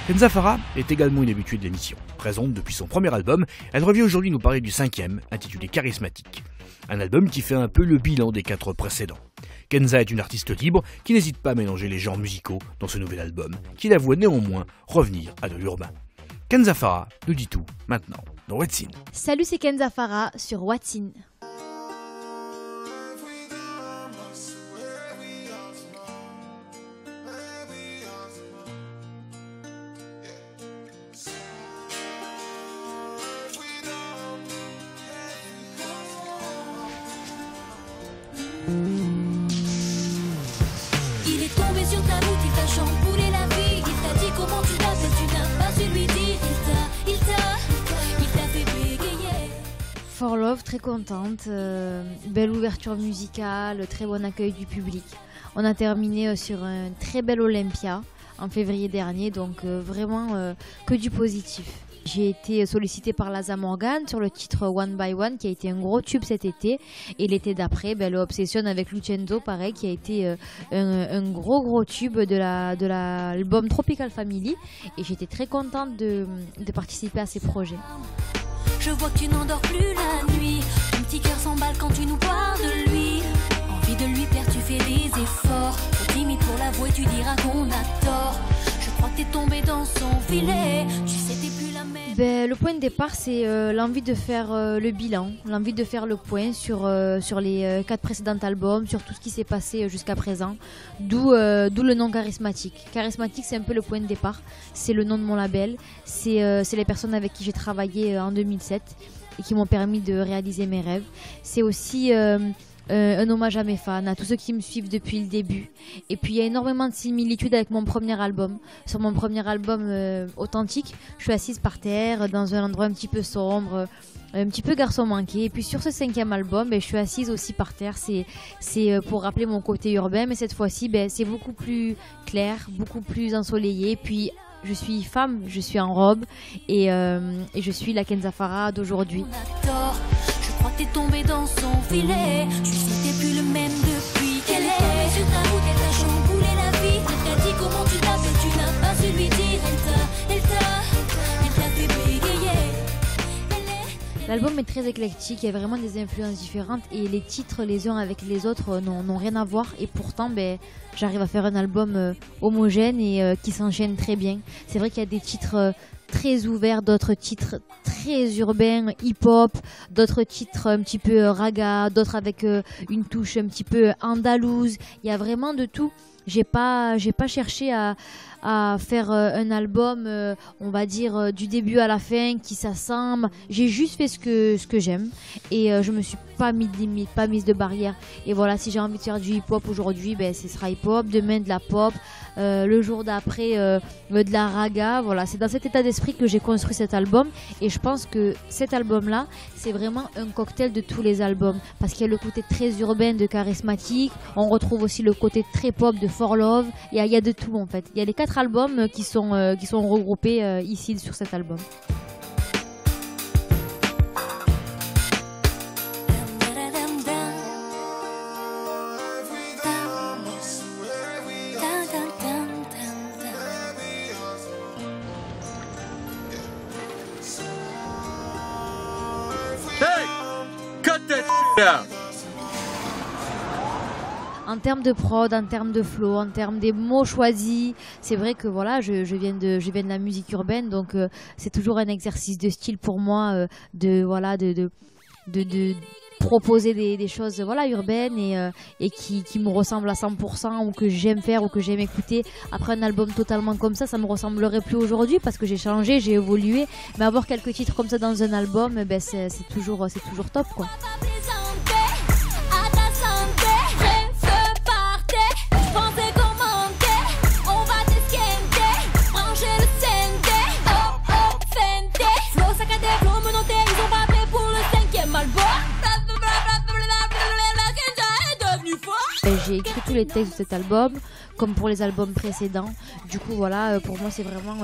Kenza Farah est également une habituée de l'émission. Présente depuis son premier album, elle revient aujourd'hui nous parler du 5e, intitulé Charismatique. Un album qui fait un peu le bilan des 4 précédents. Kenza est une artiste libre qui n'hésite pas à mélanger les genres musicaux dans ce nouvel album, qui la voit néanmoins revenir à de l'urbain. Kenza Farah nous dit tout, maintenant, dans What's In. Salut, c'est Kenza Farah sur What's In. Il est tombé sur ta route, il t'a chamboulé la vie. Il t'a dit comment tu t'appelles, tu n'as pas su lui dire. Il t'a fait bégayer. For Love, très contente, belle ouverture musicale, très bon accueil du public. On a terminé sur un très bel Olympia en février dernier, donc vraiment que du positif. J'ai été sollicitée par Laza Morgan sur le titre One by One qui a été un gros tube cet été, et l'été d'après le Obsession avec Lucenzo, pareil, qui a été un gros tube de l'album Tropical Family, et j'étais très contente de participer à ces projets. Je vois que tu n'endors plus la nuit. Ton petit cœur s'emballe quand tu nous parles de lui. Envie de lui plaire, tu fais des efforts. Trop timide pour l'avouer, tu diras qu'on a tort. Je crois que t'es tombé dans son filet. Tu sais, t'es plus la même. Le point de départ, c'est l'envie de faire le bilan, l'envie de faire le point sur les 4 précédents albums, sur tout ce qui s'est passé jusqu'à présent, d'où le nom Charismatique. Charismatique, c'est un peu le point de départ, c'est le nom de mon label, c'est les personnes avec qui j'ai travaillé en 2007 et qui m'ont permis de réaliser mes rêves. C'est aussi un hommage à mes fans, à tous ceux qui me suivent depuis le début. Et puis il y a énormément de similitudes avec mon premier album. Sur mon premier album authentique, je suis assise par terre dans un endroit un petit peu sombre, un petit peu garçon manqué. Et puis sur ce 5e album, je suis assise aussi par terre. C'est pour rappeler mon côté urbain, mais cette fois-ci c'est beaucoup plus clair, beaucoup plus ensoleillé. Puis je suis femme, je suis en robe, et je suis la Kenza Farah d'aujourd'hui. Je crois que t'es tombé dans son filet. Tu sais, t'es plus le même depuis qu'elle est tombée sur ta route, elle t'a chamboulé la vie. Elle t'a dit comment tu t'appelles, tu n'as pas su lui dire. Elle t'a fait bégayer. L'album est très éclectique, il y a vraiment des influences différentes, et les titres les uns avec les autres n'ont rien à voir, et pourtant j'arrive à faire un album homogène et qui s'enchaîne très bien. C'est vrai qu'il y a des titres très ouverts, d'autres titres très urbains, hip-hop, d'autres titres un petit peu raga, d'autres avec une touche un petit peu andalouse. Il y a vraiment de tout. J'ai pas cherché à faire un album, on va dire, du début à la fin, qui s'assemble. J'ai juste fait ce que j'aime, et je me suis pas mis de limite, pas mise de barrière. Et voilà, si j'ai envie de faire du hip-hop aujourd'hui, ce sera hip-hop, demain de la pop, le jour d'après de la raga. Voilà, c'est dans cet état d'esprit que j'ai construit cet album, et je pense que cet album-là, c'est vraiment un cocktail de tous les albums, parce qu'il y a le côté très urbain de Charismatique, on retrouve aussi le côté très pop de For Love, il y a de tout en fait. Il y a les 4 albums qui sont regroupés ici sur cet album. Hey! Cut that down! En termes de prod, en termes de flow, en termes des mots choisis, c'est vrai que voilà, je viens de la musique urbaine, donc c'est toujours un exercice de style pour moi de proposer des choses urbaines et qui me ressemblent à 100%, ou que j'aime faire, ou que j'aime écouter. Après un album totalement comme ça me ressemblerait plus aujourd'hui, parce que j'ai changé, j'ai évolué, mais avoir quelques titres comme ça dans un album, c'est toujours top, quoi. J'ai écrit tous les textes de cet album, comme pour les albums précédents. Du coup, voilà, pour moi, c'est vraiment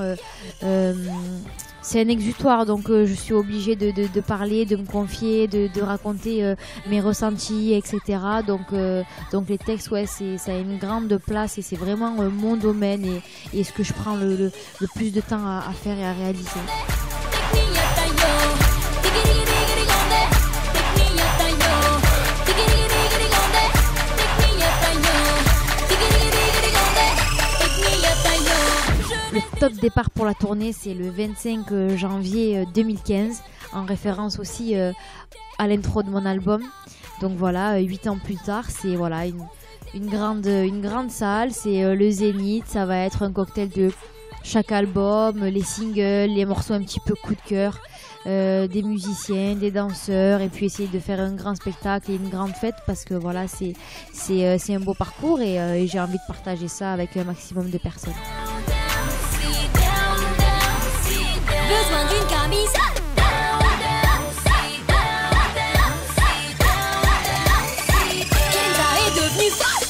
c'est un exutoire, donc je suis obligée de parler, de me confier, de raconter mes ressentis, etc. Donc les textes, ouais, ça a une grande place et c'est vraiment mon domaine et ce que je prends le plus de temps à faire et à réaliser. Le top départ pour la tournée, c'est le 25 janvier 2015, en référence aussi à l'intro de mon album. Donc voilà, 8 ans plus tard, c'est voilà, une grande salle, c'est le Zénith, ça va être un cocktail de chaque album, les singles, les morceaux un petit peu coup de cœur, des musiciens, des danseurs, et puis essayer de faire un grand spectacle et une grande fête parce que voilà, c'est un beau parcours et j'ai envie de partager ça avec un maximum de personnes. Besoin d'une camisole. Kenza est devenue folle.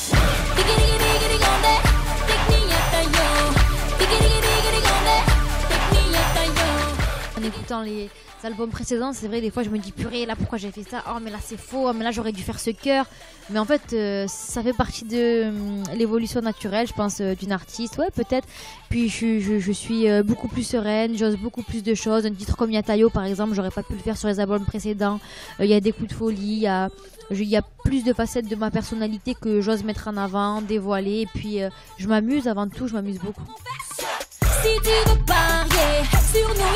En écoutant les albums précédents, c'est vrai, des fois je me dis purée, là pourquoi j'ai fait ça, oh mais là c'est faux, oh, mais là j'aurais dû faire ce chœur. Mais en fait ça fait partie de l'évolution naturelle, je pense, d'une artiste, ouais peut-être. Puis je suis beaucoup plus sereine, j'ose beaucoup plus de choses. Un titre comme Yatayo par exemple, j'aurais pas pu le faire sur les albums précédents. Il y a des coups de folie, il y a plus de facettes de ma personnalité que j'ose mettre en avant, dévoiler. Et puis je m'amuse avant tout, je m'amuse beaucoup. Si tu veux parier sur nous